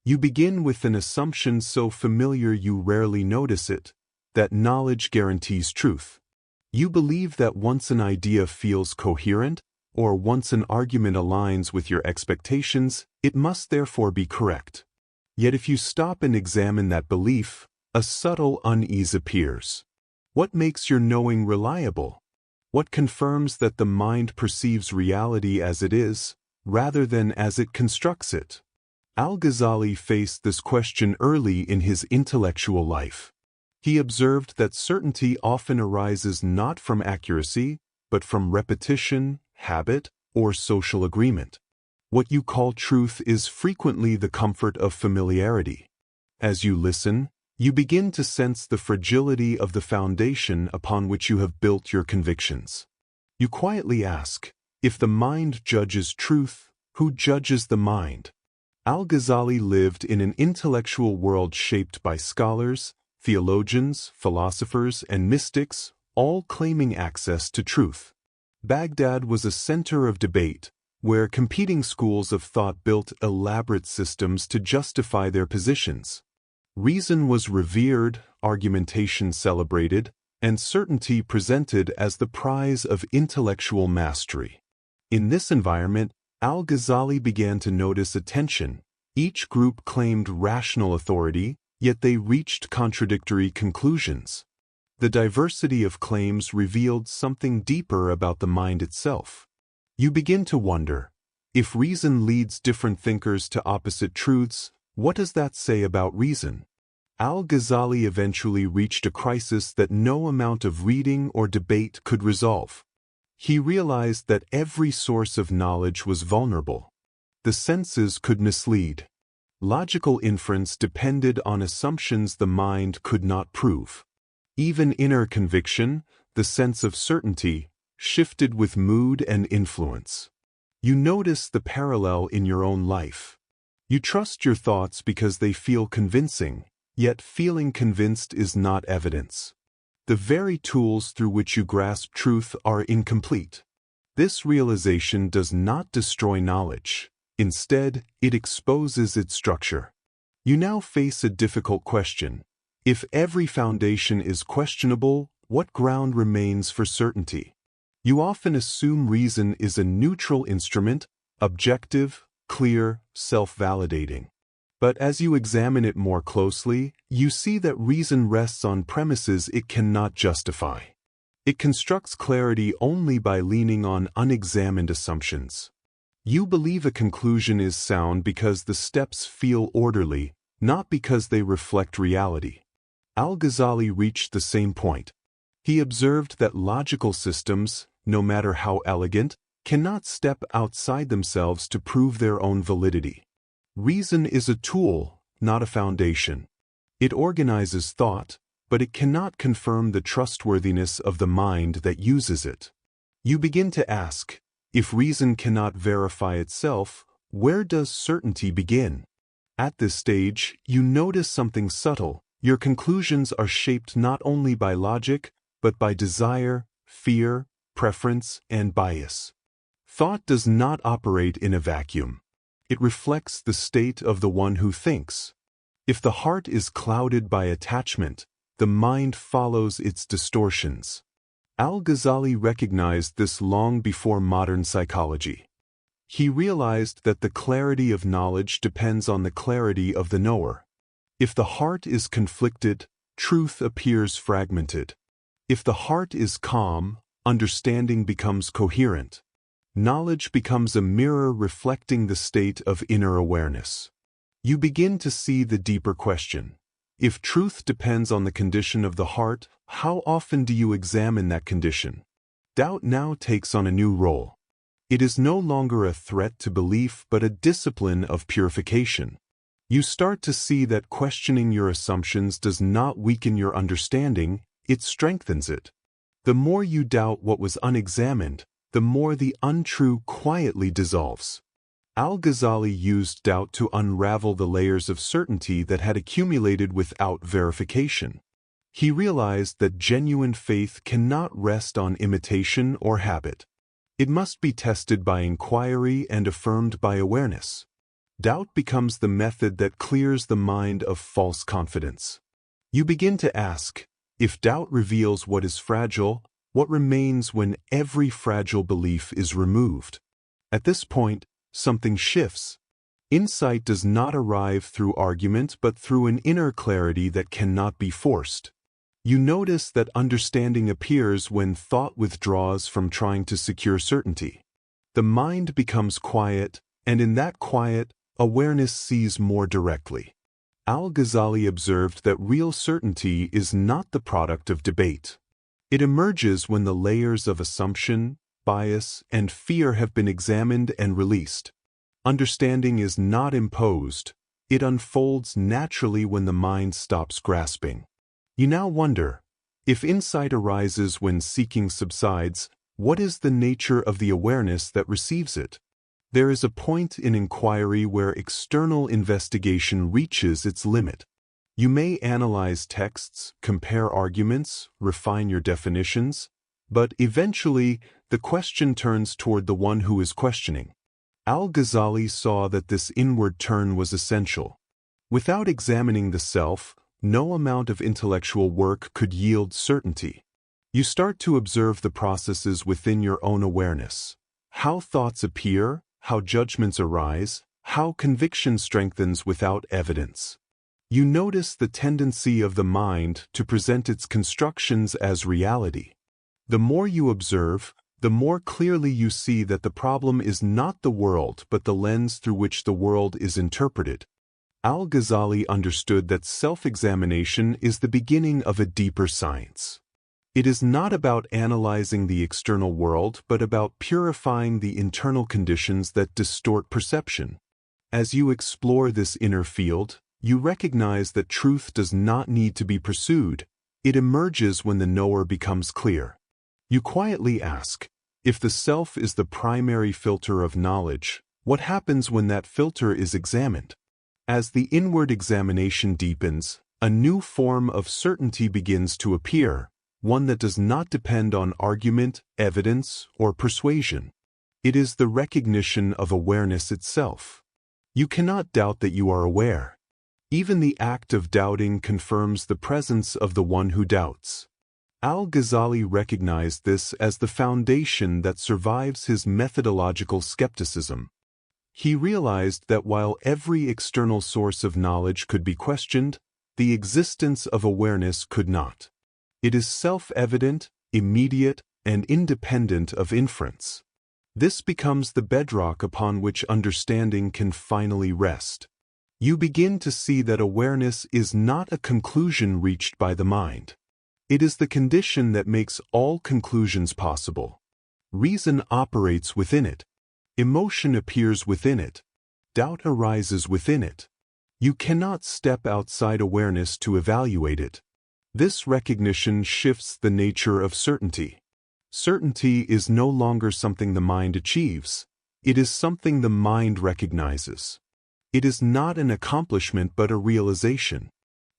You begin with an assumption so familiar you rarely notice it, that knowledge guarantees truth. You believe that once an idea feels coherent, or once an argument aligns with your expectations, it must therefore be correct. Yet if you stop and examine that belief, a subtle unease appears. What makes your knowing reliable? What confirms that the mind perceives reality as it is, rather than as it constructs it? Al-Ghazali faced this question early in his intellectual life. He observed that certainty often arises not from accuracy, but from repetition, habit, or social agreement. What you call truth is frequently the comfort of familiarity. As you listen, you begin to sense the fragility of the foundation upon which you have built your convictions. You quietly ask, if the mind judges truth, who judges the mind? Al-Ghazali lived in an intellectual world shaped by scholars, theologians, philosophers, and mystics, all claiming access to truth. Baghdad was a center of debate, where competing schools of thought built elaborate systems to justify their positions. Reason was revered, argumentation celebrated, and certainty presented as the prize of intellectual mastery. In this environment, Al-Ghazali began to notice a tension. Each group claimed rational authority, yet they reached contradictory conclusions. The diversity of claims revealed something deeper about the mind itself. You begin to wonder, if reason leads different thinkers to opposite truths, what does that say about reason? Al-Ghazali eventually reached a crisis that no amount of reading or debate could resolve. He realized that every source of knowledge was vulnerable. The senses could mislead. Logical inference depended on assumptions the mind could not prove. Even inner conviction, the sense of certainty, shifted with mood and influence. You notice the parallel in your own life. You trust your thoughts because they feel convincing, yet feeling convinced is not evidence. The very tools through which you grasp truth are incomplete. This realization does not destroy knowledge. Instead, it exposes its structure. You now face a difficult question. If every foundation is questionable, what ground remains for certainty? You often assume reason is a neutral instrument, objective, clear, self-validating. But as you examine it more closely, you see that reason rests on premises it cannot justify. It constructs clarity only by leaning on unexamined assumptions. You believe a conclusion is sound because the steps feel orderly, not because they reflect reality. Al-Ghazali reached the same point. He observed that logical systems, no matter how elegant, cannot step outside themselves to prove their own validity. Reason is a tool, not a foundation. It organizes thought, but it cannot confirm the trustworthiness of the mind that uses it. You begin to ask, if reason cannot verify itself, where does certainty begin? At this stage, you notice something subtle. Your conclusions are shaped not only by logic, but by desire, fear, preference, and bias. Thought does not operate in a vacuum. It reflects the state of the one who thinks. If the heart is clouded by attachment, the mind follows its distortions. Al-Ghazali recognized this long before modern psychology. He realized that the clarity of knowledge depends on the clarity of the knower. If the heart is conflicted, truth appears fragmented. If the heart is calm, understanding becomes coherent. Knowledge becomes a mirror reflecting the state of inner awareness. You begin to see the deeper question. If truth depends on the condition of the heart, how often do you examine that condition? Doubt now takes on a new role. It is no longer a threat to belief but a discipline of purification. You start to see that questioning your assumptions does not weaken your understanding, it strengthens it. The more you doubt what was unexamined, the more the untrue quietly dissolves. Al-Ghazali used doubt to unravel the layers of certainty that had accumulated without verification. He realized that genuine faith cannot rest on imitation or habit. It must be tested by inquiry and affirmed by awareness. Doubt becomes the method that clears the mind of false confidence. You begin to ask, if doubt reveals what is fragile, what remains when every fragile belief is removed? At this point, something shifts. Insight does not arrive through argument but through an inner clarity that cannot be forced. You notice that understanding appears when thought withdraws from trying to secure certainty. The mind becomes quiet, and in that quiet, awareness sees more directly. Al-Ghazali observed that real certainty is not the product of debate. It emerges when the layers of assumption, bias, and fear have been examined and released. Understanding is not imposed. It unfolds naturally when the mind stops grasping. You now wonder, if insight arises when seeking subsides, what is the nature of the awareness that receives it? There is a point in inquiry where external investigation reaches its limit. You may analyze texts, compare arguments, refine your definitions, but eventually the question turns toward the one who is questioning. Al-Ghazali saw that this inward turn was essential. Without examining the self, no amount of intellectual work could yield certainty. You start to observe the processes within your own awareness. How thoughts appear, how judgments arise, how conviction strengthens without evidence. You notice the tendency of the mind to present its constructions as reality. The more you observe, the more clearly you see that the problem is not the world but the lens through which the world is interpreted. Al-Ghazali understood that self-examination is the beginning of a deeper science. It is not about analyzing the external world but about purifying the internal conditions that distort perception. As you explore this inner field, you recognize that truth does not need to be pursued. It emerges when the knower becomes clear. You quietly ask, if the self is the primary filter of knowledge, what happens when that filter is examined? As the inward examination deepens, a new form of certainty begins to appear, one that does not depend on argument, evidence, or persuasion. It is the recognition of awareness itself. You cannot doubt that you are aware. Even the act of doubting confirms the presence of the one who doubts. Al-Ghazali recognized this as the foundation that survives his methodological skepticism. He realized that while every external source of knowledge could be questioned, the existence of awareness could not. It is self-evident, immediate, and independent of inference. This becomes the bedrock upon which understanding can finally rest. You begin to see that awareness is not a conclusion reached by the mind. It is the condition that makes all conclusions possible. Reason operates within it. Emotion appears within it. Doubt arises within it. You cannot step outside awareness to evaluate it. This recognition shifts the nature of certainty. Certainty is no longer something the mind achieves. It is something the mind recognizes. It is not an accomplishment but a realization.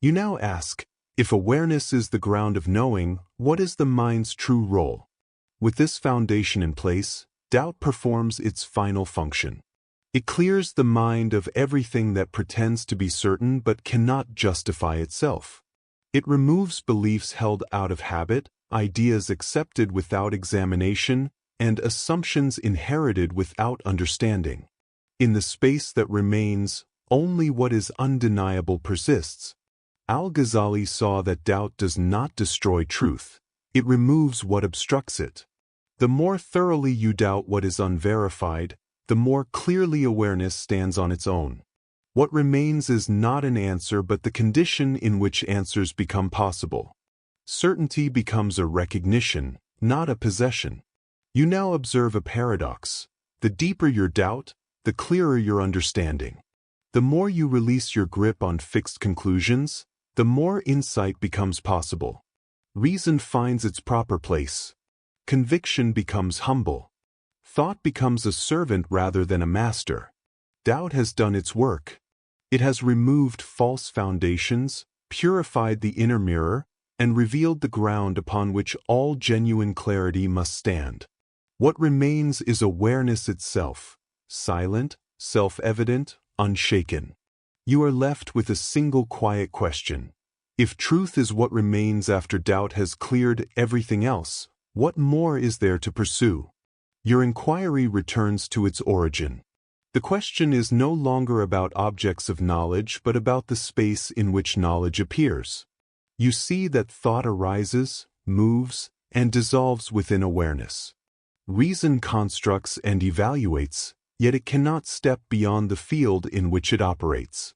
You now ask, if awareness is the ground of knowing, what is the mind's true role? With this foundation in place, doubt performs its final function. It clears the mind of everything that pretends to be certain but cannot justify itself. It removes beliefs held out of habit, ideas accepted without examination, and assumptions inherited without understanding. In the space that remains, only what is undeniable persists. Al-Ghazali saw that doubt does not destroy truth. It removes what obstructs it. The more thoroughly you doubt what is unverified, the more clearly awareness stands on its own. What remains is not an answer but the condition in which answers become possible. Certainty becomes a recognition, not a possession. You now observe a paradox. The deeper your doubt, the clearer your understanding. The more you release your grip on fixed conclusions, the more insight becomes possible. Reason finds its proper place. Conviction becomes humble. Thought becomes a servant rather than a master. Doubt has done its work. It has removed false foundations, purified the inner mirror, and revealed the ground upon which all genuine clarity must stand. What remains is awareness itself, silent, self-evident, unshaken. You are left with a single quiet question. If truth is what remains after doubt has cleared everything else, what more is there to pursue? Your inquiry returns to its origin. The question is no longer about objects of knowledge but about the space in which knowledge appears. You see that thought arises, moves, and dissolves within awareness. Reason constructs and evaluates, yet it cannot step beyond the field in which it operates.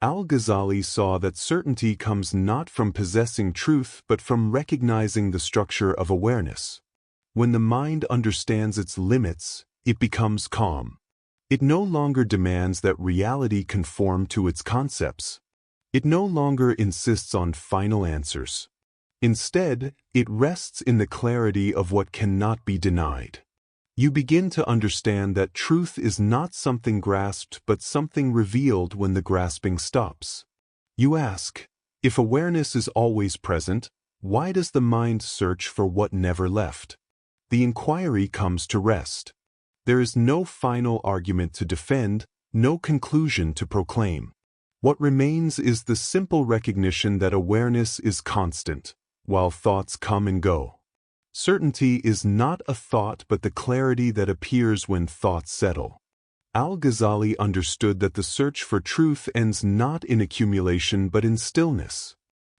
Al-Ghazali saw that certainty comes not from possessing truth but from recognizing the structure of awareness. When the mind understands its limits, it becomes calm. It no longer demands that reality conform to its concepts. It no longer insists on final answers. Instead, it rests in the clarity of what cannot be denied. You begin to understand that truth is not something grasped but something revealed when the grasping stops. You ask, if awareness is always present, why does the mind search for what never left? The inquiry comes to rest. There is no final argument to defend, no conclusion to proclaim. What remains is the simple recognition that awareness is constant, while thoughts come and go. Certainty is not a thought but the clarity that appears when thoughts settle. Al-Ghazali understood that the search for truth ends not in accumulation but in stillness.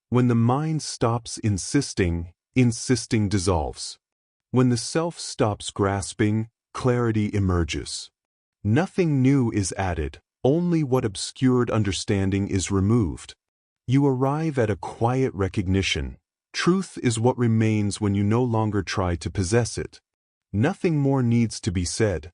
When the mind stops insisting, insisting dissolves. When the self stops grasping, clarity emerges. Nothing new is added, only what obscured understanding is removed. You arrive at a quiet recognition. Truth is what remains when you no longer try to possess it. Nothing more needs to be said,